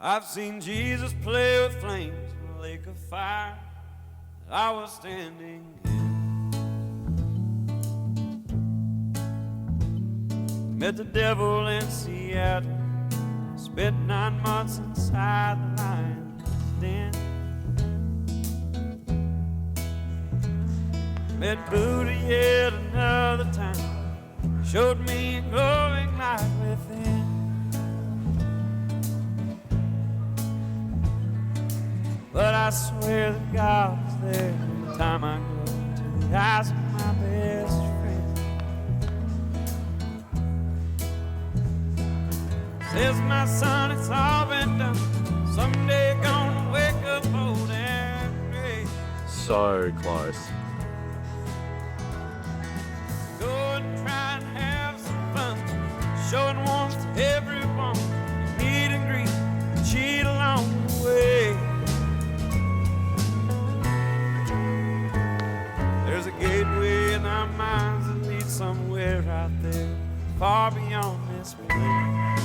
I've seen Jesus play with flames in a lake of fire that I was standing in. Met the devil in Seattle, spent 9 months inside the lion's den. Met Buddha yet another time, showed me a glowing light within. But I swear that God is there every time I go to the eyes of my best friend. Says my son, it's all been done. Someday you're gonna wake up old and gray. So close. Go and try and have some fun, showing warmth to everyone. Meet and greet, cheat along the way. There's a gateway in our minds that leads somewhere out there, far beyond this plane.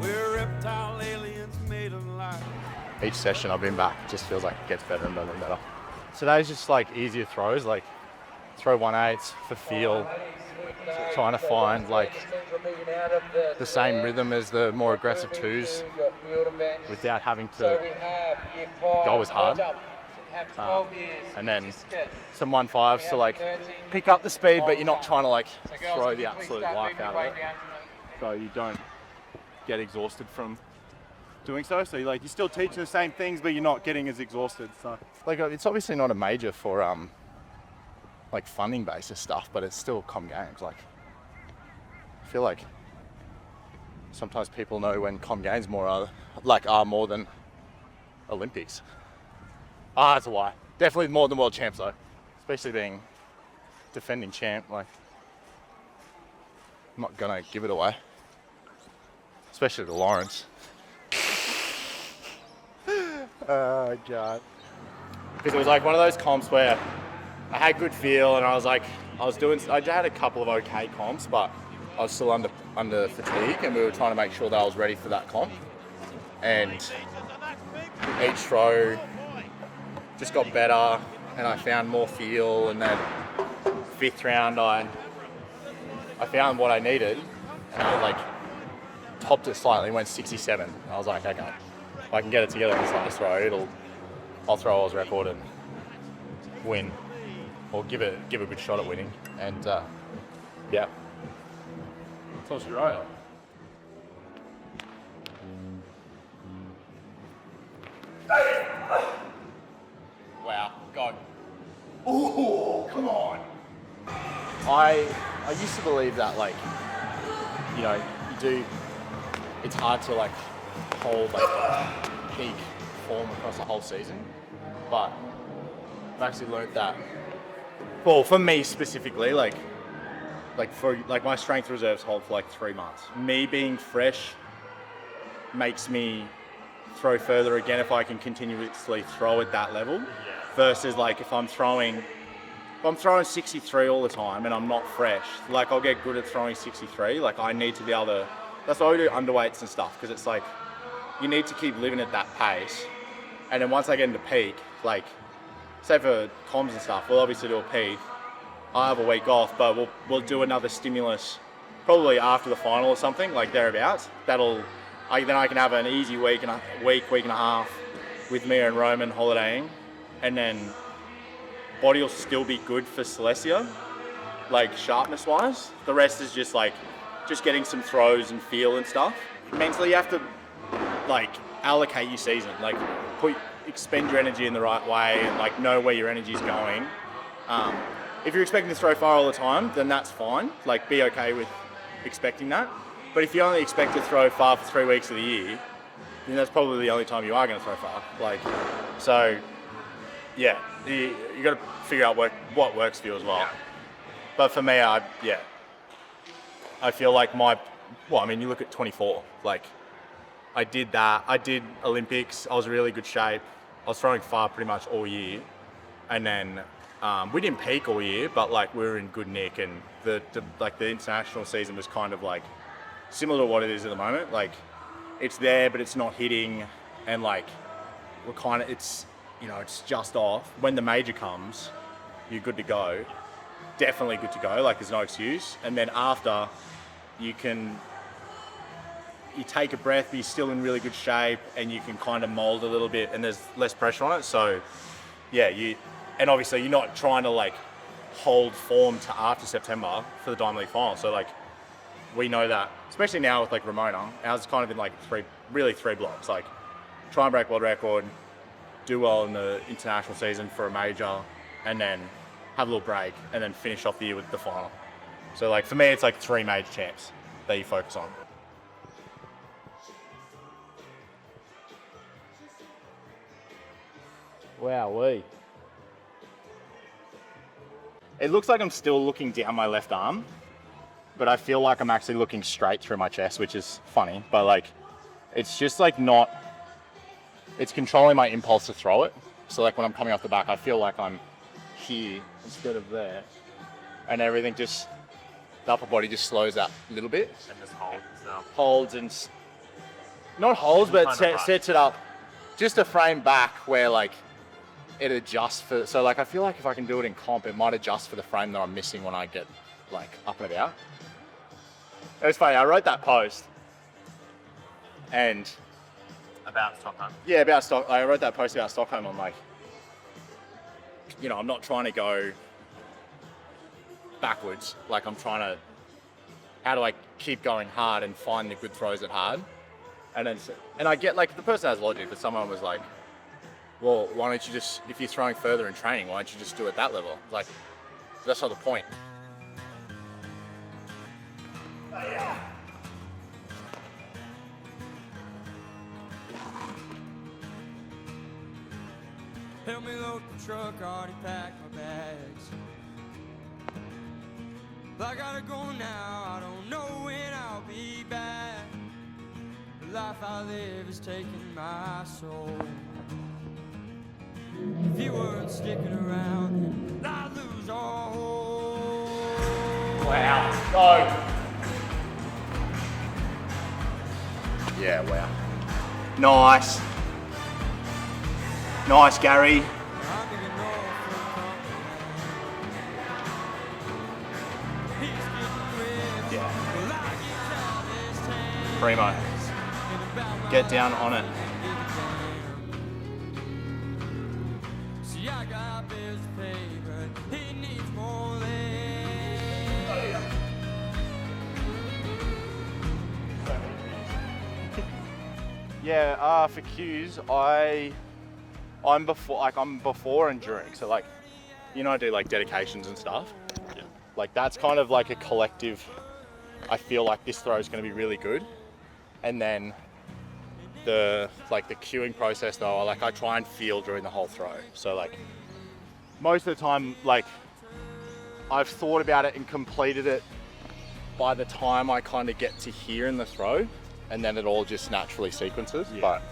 We're reptile aliens made of light. Each session I've been back, it just feels like it gets better and better and better. Today's just like easier throws, like throw 1/8 for feel, trying to find like the same rhythm as the more aggressive 2s without having to go as hard. And then some 1/5s to like pick up the speed, but you're not trying to like throw the absolute life out of it, so you don't get exhausted from doing so. So you're still teaching the same things, but you're not getting as exhausted. So like it's obviously not a major for like funding basis stuff, but it's still Com Games. Like I feel like sometimes people know when Com Games are more than Olympics. That's a lie. Definitely more than world champs though, especially being defending champ. Like I'm not gonna give it away, especially to Lawrence. Oh God. Because it was like one of those comps where I had good feel and I had a couple of okay comps, but I was still under fatigue and we were trying to make sure that I was ready for that comp. And each throw just got better and I found more feel, and then 5th round I found what I needed and I like topped it slightly, went 67. I was like, okay, if I can get it together and start to throw, I'll throw Oz record and win, or give a good shot at winning. And yeah, that's Australia. Wow, go. Oh, come on. I used to believe that it's hard to hold peak form across the whole season, but I've actually learned that. Well, for me specifically, my strength reserves hold for 3 months. Me being fresh makes me throw further again if I can continuously throw at that level, versus if I'm throwing 63 all the time and I'm not fresh, I'll get good at throwing 63. I need to be able to. That's why we do underweights and stuff, because it's you need to keep living at that pace. And then once I get into peak, say for comms and stuff, we'll obviously do a peak. I'll have a week off, but we'll do another stimulus probably after the final or something, thereabouts. Then I can have an easy week and a half with Mia and Roman holidaying, and then body will still be good for Celestia, sharpness wise. The rest is just getting some throws and feel and stuff. Mentally you have to allocate your season, expend your energy in the right way and know where your energy is going. If you're expecting to throw far all the time, then that's fine. Be okay with expecting that. But if you only expect to throw far for 3 weeks of the year, then that's probably the only time you are going to throw far. So yeah, you got to figure out what works for you as well. Yeah. But for me, I feel you look at 24, I did that. I did Olympics. I was in really good shape. I was throwing far pretty much all year. And then we didn't peak all year, but we were in good nick. And the international season was kind of similar to what it is at the moment. Like, it's there, but it's not hitting, and like, we're kind of, it's, you know, it's just off. When the major comes, you're good to go. Definitely good to go. Like, there's no excuse. And then after, you take a breath, but you're still in really good shape, and you can kind of mold a little bit, and there's less pressure on it. So, yeah, and obviously you're not trying to like hold form to after September for the Diamond League final. So like, we know that, especially now with like Ramona, ours has kind of been like three blocks. Like, try and break world record, do well in the international season for a major, and then have a little break, and then finish off the year with the final. So like, for me, it's like 3 major champs that you focus on. Wowee. It looks like I'm still looking down my left arm, but I feel like I'm actually looking straight through my chest, which is funny, but like, it's just like not, it's controlling my impulse to throw it. So like, when I'm coming off the back, I feel like I'm here instead of there, and everything just, the upper body just slows that a little bit. And just holds itself. Holds and, not holds, but sets it up just a frame back where like, it adjusts for, so like, I feel like if I can do it in comp, it might adjust for the frame that I'm missing when I get like up and about. It was funny, I wrote that post, and About Stockholm? yeah, I wrote that post about Stockholm. I'm like, you know, I'm not trying to go backwards. Like, I'm trying to, how do I keep going hard and find the good throws at hard? And I get like, the person has logic, but someone was like, well, why don't you just, if you're throwing further in training, why don't you just do it that level? Like, that's not the point. Help me load the truck, already packed my bags. I gotta go now, I don't know when I'll be back. The life I live is taking my soul. If you weren't sticking around, then I'd lose all hope. Wow. Go. Yeah, wow. Nice. Nice, Gary. I'm getting old for company. He's getting ripped. Yeah. Well, I get out this tank. Primo. And about my Get down on it. See, I got bills to pay, but he needs more legs. Yeah, for cues, I'm before and during. So like, you know, I do like dedications and stuff. Yeah. Like, that's kind of like a collective, I feel like this throw is going to be really good. And then the cueing process though, I try and feel during the whole throw. So like, most of the time, like, I've thought about it and completed it by the time I kind of get to here in the throw, and then it all just naturally sequences. Yeah. But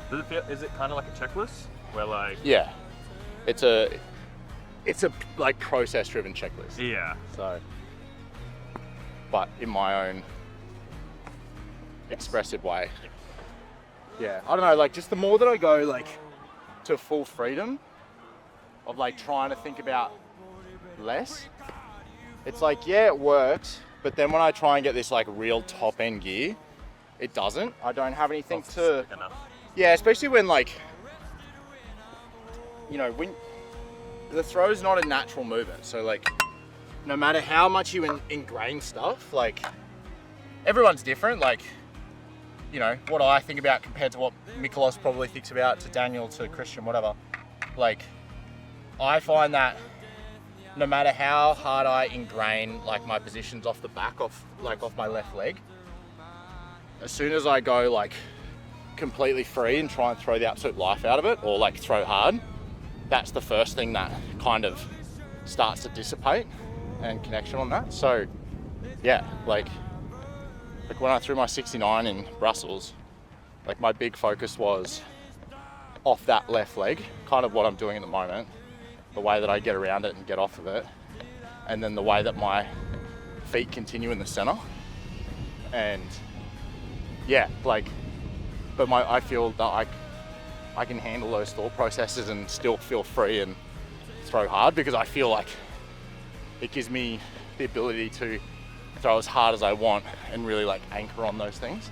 Does it feel, is it kind of like a checklist? Where like... yeah, it's a like process driven checklist. Yeah. So, but in my own expressive way. Yeah, I don't know, like, just the more that I go like to full freedom of like trying to think about less, it's like, yeah, it works, but then when I try and get this like real top end gear, it doesn't. I don't have anything Not to, specific enough. yeah, especially when like, you know, when the throw's not a natural movement. So like, no matter how much you ingrain stuff, like, everyone's different. Like, you know, what I think about compared to what Mikolos probably thinks about, to Daniel, to Christian, whatever. Like, I find that no matter how hard I ingrain like my positions off the back, off my left leg, as soon as I go like completely free and try and throw the absolute life out of it, or like throw hard, that's the first thing that kind of starts to dissipate and connection on that. So yeah, like when I threw my 69 in Brussels, like my big focus was off that left leg, kind of what I'm doing at the moment, the way that I get around it and get off of it, and then the way that my feet continue in the center. And yeah, like, but I feel that I can handle those thought processes and still feel free and throw hard, because I feel like it gives me the ability to throw as hard as I want and really like anchor on those things.